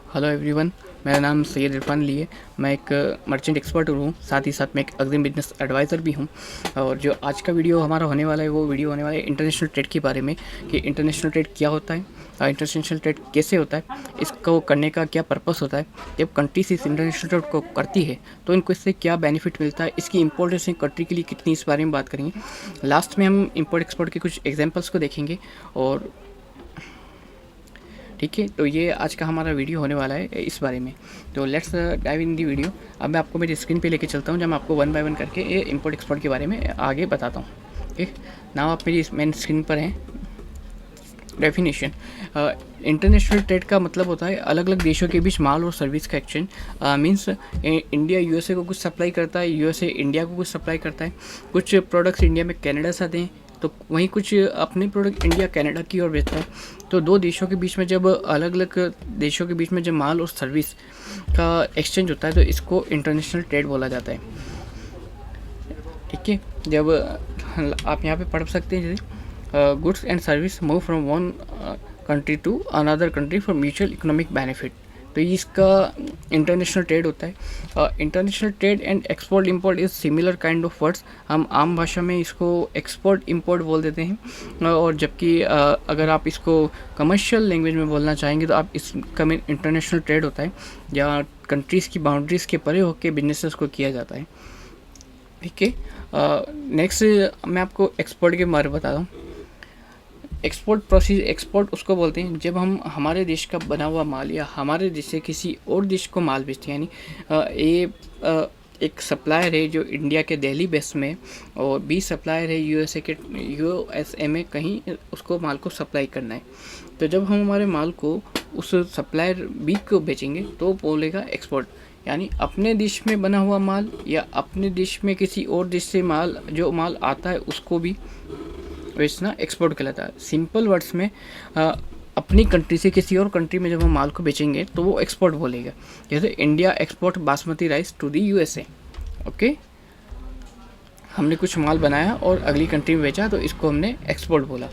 Hello everyone, मेरा नाम सैयद इरफान अली है। मैं एक मर्चेंट एक्सपर्ट हूँ, साथ ही साथ मैं एक अग्रिम बिजनेस एडवाइज़र भी हूँ। और जो आज का वीडियो हमारा होने वाला है वो वीडियो होने वाला है इंटरनेशनल ट्रेड के बारे में कि इंटरनेशनल ट्रेड क्या होता है और इंटरनेशनल ट्रेड कैसे होता है, इसको करने का क्या पर्पस होता है। जब कंट्रीज इस इंटरनेशनल ट्रेड को करती है तो इनको इससे क्या बेनिफिट मिलता है, इसकी इंपॉर्टेंस कंट्री के लिए कितनी, इस बारे में बात करेंगे। लास्ट में हम इंपोर्ट एक्सपोर्ट के कुछ एग्जाम्पल्स को देखेंगे। और ठीक है, तो ये आज का हमारा वीडियो होने वाला है इस बारे में। तो let's dive in the video. अब मैं आपको मेरी स्क्रीन पे लेके चलता हूँ, जब मैं आपको वन बाय वन करके ये इंपोर्ट एक्सपोर्ट के बारे में आगे बताता हूँ। ठीक, नाउ आप मेरी मेन स्क्रीन पर हैं। डेफिनेशन, इंटरनेशनल ट्रेड का मतलब होता है अलग अलग देशों के बीच माल और सर्विस का एक्सचेंज। मीन्स इंडिया यूएसए को कुछ सप्लाई करता है, यूएसए इंडिया को कुछ सप्लाई करता है। कुछ प्रोडक्ट्स इंडिया में कनाडा से आते हैं, तो वहीं कुछ अपने प्रोडक्ट इंडिया कनाडा की ओर भेजता है। तो दो देशों के बीच में जब अलग अलग देशों के बीच में जब माल और सर्विस का एक्सचेंज होता है तो इसको इंटरनेशनल ट्रेड बोला जाता है। ठीक है, जब आप यहाँ पे पढ़ सकते हैं, जैसे goods and service move from one country to another country for mutual economic benefit, तो ये इसका इंटरनेशनल ट्रेड होता है। International trade and export import is similar kind of words. हम आम भाषा में इसको एक्सपोर्ट इंपोर्ट बोल देते हैं, और जबकि अगर आप इसको कमर्शियल लैंग्वेज में बोलना चाहेंगे तो आप इसका में इंटरनेशनल ट्रेड होता है, जहाँ कंट्रीज़ की बाउंड्रीज़ के परे होकर बिजनेसेस को किया जाता है। ठीक है, नेक्स्ट मैं आपको एक्सपोर्ट के बारे में बताता हूँ। एक्सपोर्ट प्रोसीज, एक्सपोर्ट उसको बोलते हैं जब हम हमारे देश का बना हुआ माल या हमारे देश से किसी और देश को माल बेचते हैं। यानी ये एक सप्लायर है जो इंडिया के दिल्ली बेस में, और बी सप्लायर है यूएसए में कहीं उसको माल को सप्लाई करना है। तो जब हम हमारे माल को उस सप्लायर बी को बेचेंगे तो बोलेगा एक्सपोर्ट। यानी अपने देश में बना हुआ माल या अपने देश में किसी और देश से माल जो माल आता है उसको भी बेचना एक्सपोर्ट कहलाता है। सिंपल वर्ड्स में अपनी कंट्री से किसी और कंट्री में जब हम माल को बेचेंगे तो वो एक्सपोर्ट बोलेगा। जैसे India export basmati rice to the USA. Okay, हमने कुछ माल बनाया और अगली कंट्री में बेचा तो इसको हमने एक्सपोर्ट बोला।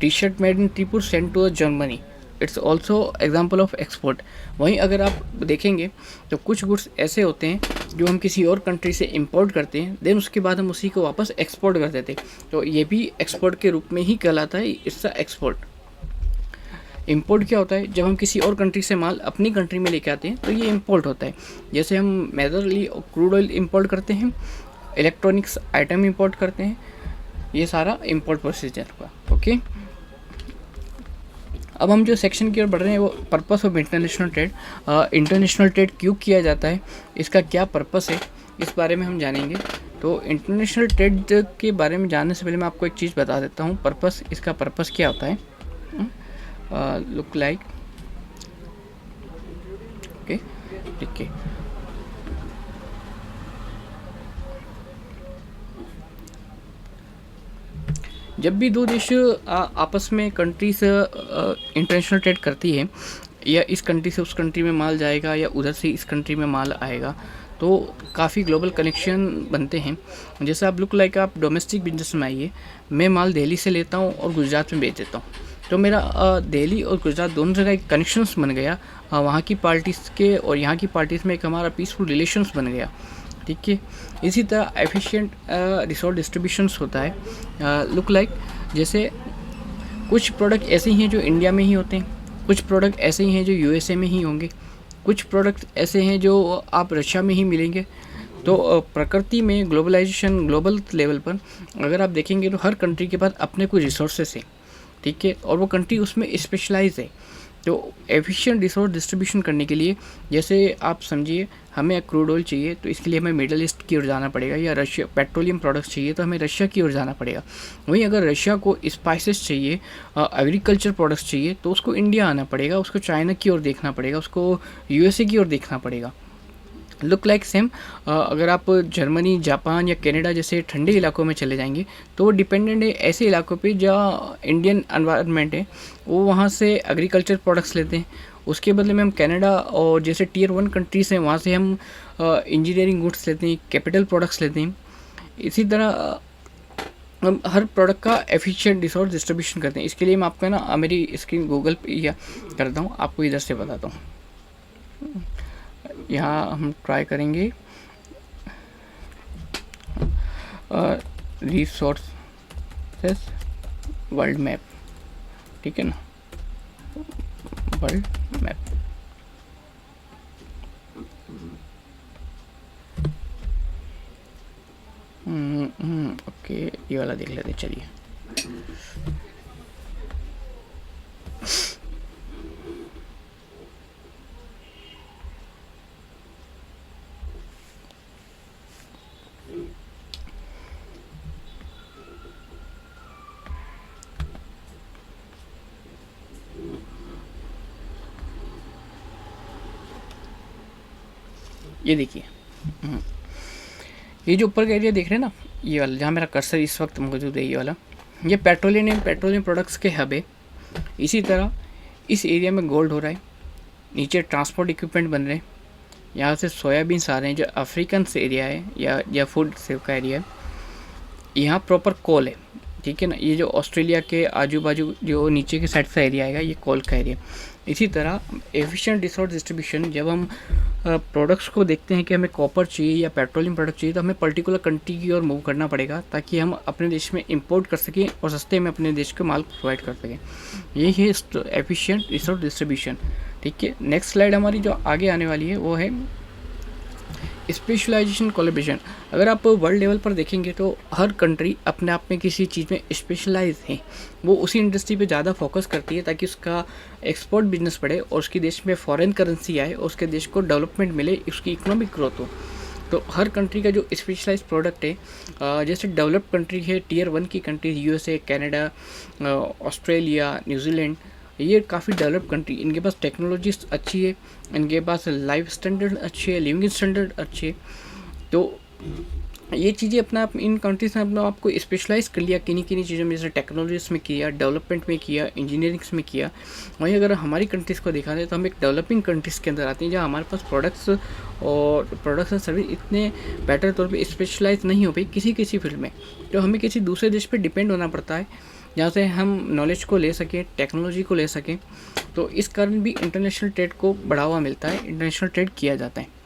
T shirt made in Tirupur send to Germany, it's also example of export. वहीं अगर आप देखेंगे तो कुछ गुड्स ऐसे होते हैं जो हम किसी और कंट्री से इंपोर्ट करते हैं, देन उसके बाद हम उसी को वापस एक्सपोर्ट कर देते हैं, तो ये भी एक्सपोर्ट के रूप में ही कहलाता है। इसका एक्सपोर्ट। इंपोर्ट क्या होता है, जब हम किसी और कंट्री से माल अपनी कंट्री में लेके आते हैं तो ये इंपोर्ट होता है। जैसे हम मेजरली क्रूड ऑयल इंपोर्ट करते हैं, इलेक्ट्रॉनिक्स आइटम इंपोर्ट करते हैं, ये सारा इंपोर्ट प्रोसीजर हुआ। ओके, अब हम जो सेक्शन की ओर बढ़ रहे हैं वो purpose of international trade. International trade क्यों किया जाता है, इसका क्या पर्पस है, इस बारे में हम जानेंगे। तो इंटरनेशनल ट्रेड के बारे में जानने से पहले मैं आपको एक चीज़ बता देता हूँ, पर्पस, इसका पर्पस क्या होता है। लुक लाइक, ओके, ठीक है। जब भी दो देश आपस में कंट्रीज इंटरनेशनल ट्रेड करती है, या इस कंट्री से उस कंट्री में माल जाएगा या उधर से इस कंट्री में माल आएगा, तो काफ़ी ग्लोबल कनेक्शन बनते हैं। जैसे आप लुक लाइक आप डोमेस्टिक बिजनेस में आइए, मैं माल दिल्ली से लेता हूँ और गुजरात में बेच देता हूँ, तो मेरा दिल्ली और गुजरात दोनों जगह एक कनेक्शंस बन गया। वहाँ की पार्टीज़ के और यहाँ की पार्टीज़ में एक हमारा पीसफुल रिलेशंस बन गया। ठीक है, इसी तरह एफिशिएंट रिसोर्स डिस्ट्रीब्यूशंस होता है। लुक लाइक जैसे कुछ प्रोडक्ट ऐसे ही हैं जो इंडिया में ही होते हैं, कुछ प्रोडक्ट ऐसे ही हैं जो यूएसए में ही होंगे, कुछ प्रोडक्ट ऐसे हैं जो आप रशिया में ही मिलेंगे। तो प्रकृति में ग्लोबलाइजेशन, ग्लोबल लेवल पर अगर आप देखेंगे तो हर कंट्री के पास अपने कुछ रिसोर्सेस हैं। ठीक है, और वो कंट्री उसमें स्पेशलाइज है। तो एफिशिएंट रिसोर्स डिस्ट्रीब्यूशन करने के लिए, जैसे आप समझिए हमें क्रूड ऑयल चाहिए तो इसके लिए हमें मिडल ईस्ट की ओर जाना पड़ेगा, या रशिया पेट्रोलियम प्रोडक्ट्स चाहिए तो हमें रशिया की ओर जाना पड़ेगा। वहीं अगर रशिया को स्पाइसेस चाहिए, एग्रीकल्चर प्रोडक्ट्स चाहिए, तो उसको इंडिया आना पड़ेगा, उसको चाइना की ओर देखना पड़ेगा, उसको यूएसए की ओर देखना पड़ेगा। लुक लाइक सेम, अगर आप जर्मनी, जापान या कनाडा जैसे ठंडे इलाकों में चले जाएंगे तो वो डिपेंडेंट है ऐसे इलाकों पे जहाँ इंडियन एनवायरनमेंट है, वो वहाँ से एग्रीकल्चर प्रोडक्ट्स लेते हैं। उसके बदले में हम कनाडा और जैसे टियर 1 कंट्रीज़ हैं वहाँ से हम इंजीनियरिंग गुड्स लेते हैं, कैपिटल प्रोडक्ट्स लेते हैं। इसी तरह हम हर प्रोडक्ट का एफिशिएंट रिसोर्स डिस्ट्रीब्यूशन करते हैं। इसके लिए मैं आपको ना मेरी स्क्रीन गूगल पे या करता हूँ, आपको इधर से बताता हूँ। यहाँ हम ट्राई करेंगे रिसोर्सेस वर्ल्ड मैप, ठीक है ना, वर्ल्ड मैप। ओके, ये वाला देख लेते चलिए। ये देखिए, ये जो ऊपर का एरिया देख रहे हैं ना, ये वाला जहाँ मेरा कर्सर इस वक्त मौजूद है, ये वाला, ये पेट्रोलियम प्रोडक्ट्स के हब है। इसी तरह इस एरिया में गोल्ड हो रहा है, नीचे ट्रांसपोर्ट इक्विपमेंट बन रहे हैं, यहाँ से सोयाबीन्स आ रहे हैं जो अफ्रीकन से एरिया है या फूड से का एरिया है। यहाँ प्रॉपर कोल है, ठीक है ना। ये जो ऑस्ट्रेलिया के आजू बाजू जो नीचे के साइड का एरिया आएगा, ये कोल का एरिया। इसी तरह एफिशिएंट रिसोर्स डिस्ट्रीब्यूशन, जब हम प्रोडक्ट्स को देखते हैं कि हमें कॉपर चाहिए या पेट्रोलियम प्रोडक्ट चाहिए, तो हमें पर्टिकुलर कंट्री की ओर मूव करना पड़ेगा ताकि हम अपने देश में इंपोर्ट कर सकें और सस्ते में अपने देश को माल प्रोवाइड कर सकें। यही है एफिशिएंट रिसोर्स डिस्ट्रीब्यूशन, ठीक है। नेक्स्ट स्लाइड हमारी जो आगे आने वाली है वो है स्पेशलाइजेशन कोलैबोरेशन। अगर आप वर्ल्ड लेवल पर देखेंगे तो हर कंट्री अपने आप में किसी चीज़ में स्पेशलाइज है, वो उसी इंडस्ट्री पे ज़्यादा फोकस करती है ताकि उसका एक्सपोर्ट बिजनेस बढ़े और उसके देश में फॉरेन करेंसी आए और उसके देश को डेवलपमेंट मिले, उसकी इकोनॉमिक ग्रोथ हो। तो हर कंट्री का जो स्पेशलाइज प्रोडक्ट है, जैसे डेवलप्ड कंट्री है, टियर 1 की countries USA, Canada, Australia, New Zealand, ये काफ़ी डेवलप्ड कंट्री, इनके पास टेक्नोलॉजीज अच्छी है, इनके पास लाइफ स्टैंडर्ड अच्छी है, लिविंग स्टैंडर्ड अच्छी है। तो ये चीज़ें अपना आप इन कंट्रीज ने अपना आपको स्पेशलाइज कर लिया किन्हीं किन्हीं चीज़ों में, जैसे टेक्नोलॉजीज में किया, डेवलपमेंट में किया, इंजीनियरिंग्स में किया। वहीं अगर हमारी कंट्रीज़ को देखा जाए तो हम एक डेवलपिंग कंट्रीज़ के अंदर आते हैं, जहाँ हमारे पास प्रोडक्ट्स एंड सर्विस इतने बेटर तौर पे स्पेशलाइज नहीं हो पाई किसी किसी फील्ड में, तो हमें किसी दूसरे देश पे डिपेंड होना पड़ता है जहाँ से हम नॉलेज को ले सकें, टेक्नोलॉजी को ले सकें। तो इस कारण भी इंटरनेशनल ट्रेड को बढ़ावा मिलता है, इंटरनेशनल ट्रेड किया जाता है।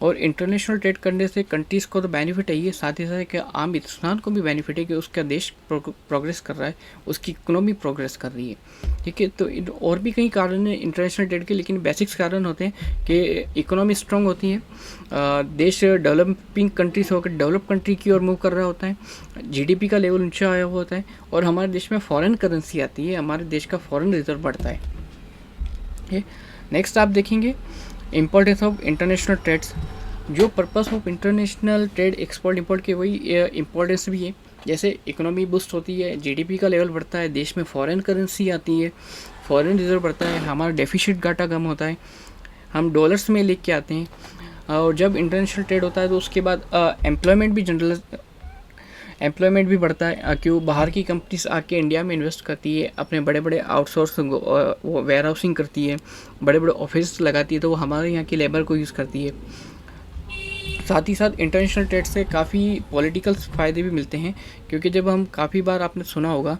और इंटरनेशनल ट्रेड करने से कंट्रीज़ को तो बेनिफिट है ही, साथ ही साथ कि आम इंसान को भी बेनिफिट है कि उसका देश प्रोग्रेस कर रहा है, उसकी इकोनॉमी प्रोग्रेस कर रही है, ठीक है। तो और भी कई कारण हैं इंटरनेशनल ट्रेड के, लेकिन बेसिक्स कारण होते हैं कि इकोनॉमी स्ट्रांग होती है, देश डेवलपिंग कंट्री से होकर डेवलप कंट्री की ओर मूव कर रहा होता है, जीडीपी का लेवल ऊंचा आया हुआ होता है, और हमारे देश में फॉरेन करेंसी आती है, हमारे देश का फॉरेन रिजर्व बढ़ता है। नेक्स्ट आप देखेंगे इम्पोर्टेंस ऑफ इंटरनेशनल ट्रेड्स। जो purpose of international trade export import की वही इम्पोर्टेंस भी है। जैसे इकोनॉमी बूस्ट होती है, जीडीपी का लेवल बढ़ता है, देश में फॉरेन करेंसी आती है, फॉरेन रिजर्व बढ़ता है, हमारा डेफिसिट घाटा कम होता है, हम डॉलर्स में लेके आते हैं। और जब इंटरनेशनल ट्रेड होता है तो उसके बाद एम्प्लॉयमेंट भी बढ़ता है, क्यों बाहर की कंपनीज आके इंडिया में इन्वेस्ट करती है, अपने बड़े बड़े आउटसोर्स वो वेयर हाउसिंग करती है, बड़े बड़े ऑफिस लगाती है, तो वो हमारे यहाँ की लेबर को यूज़ करती है। साथ ही साथ इंटरनेशनल ट्रेड से काफ़ी पॉलिटिकल फ़ायदे भी मिलते हैं, क्योंकि जब हम काफ़ी बार आपने सुना होगा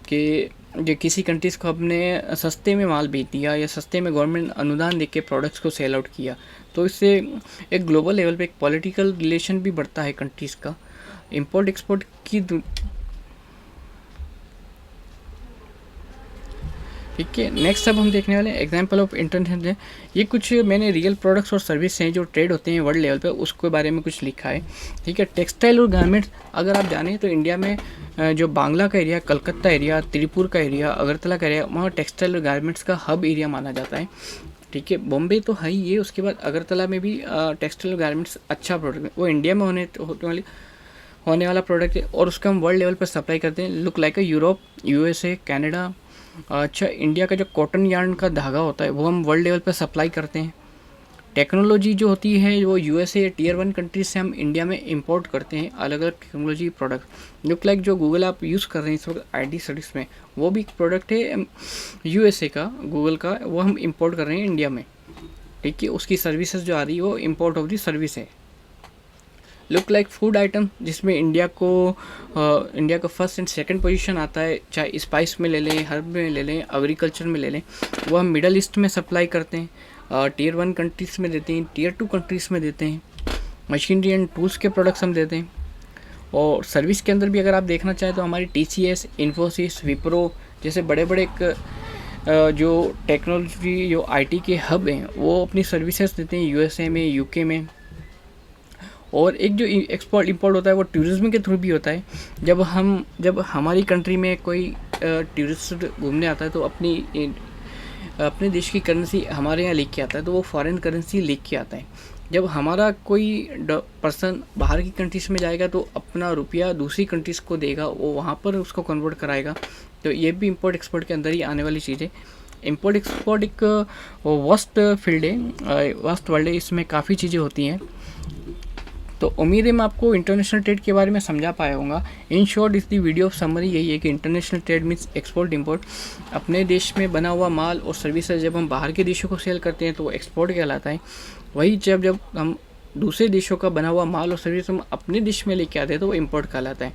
कि जो किसी कंट्रीज़ को अपने सस्ते में माल बेच दिया या सस्ते में गवर्नमेंट अनुदान देके प्रोडक्ट्स को सेल आउट किया, तो इससे एक ग्लोबल लेवल पे एक पॉलिटिकल रिलेशन भी बढ़ता है कंट्रीज़ का। इंपोर्ट एक्सपोर्ट की ठीक है। नेक्स्ट अब हम देखने वाले एग्जांपल ऑफ इंटरनेशनल है। ये कुछ मैंने रियल प्रोडक्ट्स और सर्विस हैं जो ट्रेड होते हैं वर्ल्ड लेवल पे, उसके बारे में कुछ लिखा है, ठीक है। टेक्सटाइल और गारमेंट्स अगर आप जानें तो इंडिया में जो बांग्ला का एरिया, कलकत्ता एरिया, त्रिपुर का एरिया, अगरतला का एरिया, वहाँ टेक्सटाइल और गारमेंट्स का हब एरिया माना जाता है, ठीक है। बॉम्बे तो है ही है, उसके बाद अगरतला में भी टेक्सटाइल और गारमेंट्स अच्छा प्रोडक्ट है, वो इंडिया में होने वाला प्रोडक्ट है और उसका हम वर्ल्ड लेवल पर सप्लाई करते हैं। Look like Europe, USA, Canada. अच्छा, इंडिया का जो कॉटन यार्न का धागा होता है वो हम वर्ल्ड लेवल पर सप्लाई करते हैं। टेक्नोलॉजी जो होती है वो यूएसए टियर 1 कंट्रीज से हम इंडिया में इंपोर्ट करते हैं, अलग अलग टेक्नोलॉजी प्रोडक्ट। लुक लाइक जो गूगल आप यूज़ कर रहे हैं इस वक्त आईटी सर्विस में, वो भी एक प्रोडक्ट है यूएसए का, गूगल का, वो हम इंपोर्ट कर रहे हैं इंडिया में, ठीक है। उसकी सर्विसेज जो आ रही है वो इम्पोर्ट ऑफ दी सर्विस है। लुक लाइक फूड आइटम, जिसमें इंडिया का फर्स्ट एंड सेकंड पोजीशन आता है, चाहे स्पाइस में ले लें, हर्ब में ले लें, एग्रीकल्चर में ले लें, वो हम मिडल ईस्ट में सप्लाई करते हैं, टियर 1 कंट्रीज़ में देते हैं, टियर 2 कंट्रीज़ में देते हैं। मशीनरी एंड टूल्स के प्रोडक्ट्स हम देते हैं। और सर्विस के अंदर भी अगर आप देखना चाहें तो हमारी TCS, इन्फोसिस, विप्रो जैसे बड़े बड़े जो टेक्नोलॉजी जो IT के हब हैं वो अपनी सर्विसेज देते हैं USA में, UK में। और एक जो एक्सपोर्ट इंपोर्ट होता है वो टूरिज़्म के थ्रू भी होता है। जब हमारी कंट्री में कोई टूरिस्ट घूमने आता है तो अपने देश की करेंसी हमारे यहाँ लेके आता है, तो वो फॉरेन करेंसी लेके आता है। जब हमारा कोई पर्सन बाहर की कंट्रीज़ में जाएगा तो अपना रुपया दूसरी कंट्रीज़ को देगा, वो वहाँ पर उसको कन्वर्ट कराएगा। तो ये भी इंपोर्ट एक्सपोर्ट के अंदर ही आने वाली चीज़ है। इंपोर्ट एक्सपोर्ट एक वास्ट फील्ड है, वास्ट वर्ल्ड है, इसमें काफ़ी चीज़ें होती हैं। तो उम्मीद है मैं आपको इंटरनेशनल ट्रेड के बारे में समझा पाया होगा। इन शॉर्ट इस दी वीडियो ऑफ समरी यही है कि international trade means export import. अपने देश में बना हुआ माल और सर्विसेज जब हम बाहर के देशों को सेल करते हैं तो वो एक्सपोर्ट कहलाता है। वही जब हम दूसरे देशों का बना हुआ माल और सर्विस हम अपने देश में लेके आते हैं तो वो इंपोर्ट कहलाता है।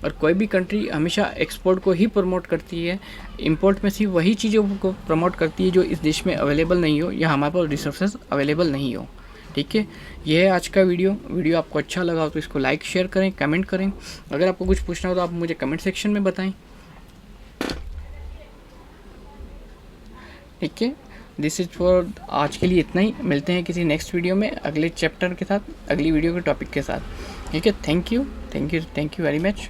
और कोई भी कंट्री हमेशा एक्सपोर्ट को ही प्रमोट करती है, इंपोर्ट में सिर्फ वही चीज़ों को प्रमोट करती है जो इस देश में अवेलेबल नहीं हो या हमारे पास रिसोर्सेज अवेलेबल नहीं हो। ठीक है, यह है आज का वीडियो आपको अच्छा लगा हो तो इसको लाइक शेयर करें, कमेंट करें। अगर आपको कुछ पूछना हो तो आप मुझे कमेंट सेक्शन में बताएं। ठीक है, दिस इज़ फॉर आज के लिए इतना ही। मिलते हैं किसी नेक्स्ट वीडियो में अगले चैप्टर के साथ, अगली वीडियो के टॉपिक के साथ। ठीक है, थैंक यू वेरी मच।